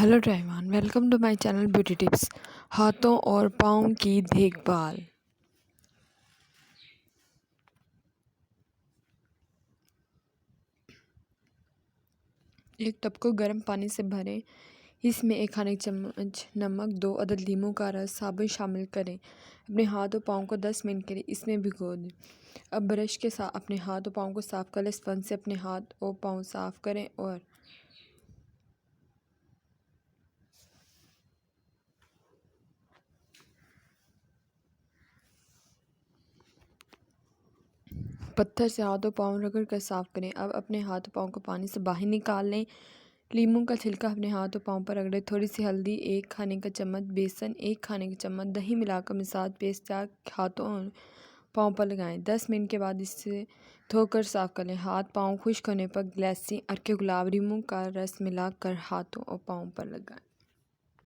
Hello everyone, welcome to my channel beauty tips. हाथों और पाँव की देखभाल। एक टब को गर्म पानी से भरें। इसमें 1 खाने की चम्मच नमक, 2 अदद लीमू का रस, साबुन शामिल करें। अपने हाथ और पाँव को 10 मिनट के लिए इसमें भिगो दें। अब ब्रश के साथ अपने हाथ और पाँव को साफ कर लें। स्पंज से अपने हाथ और पाँव साफ करें और पत्थर से हाथ और पाँव रगड़ कर साफ करें। अब अपने हाथ और पाँव को पानी से बाहर निकाल लें। लीमू का छिलका अपने हाथ और पाँव पर रगड़ें। थोड़ी सी हल्दी, 1 खाने का चम्मच बेसन, 1 खाने का चम्मच दही मिलाकर मिसाज पेस्ट हाथों और पाँव पर लगाएं। 10 मिनट के बाद इससे धोकर साफ कर लें। हाथ पाँव खुश्क होने पर ग्लिसरीन, अर्के गुलाब, लीमू का रस मिलाकर हाथों और पाँव पर लगाएं।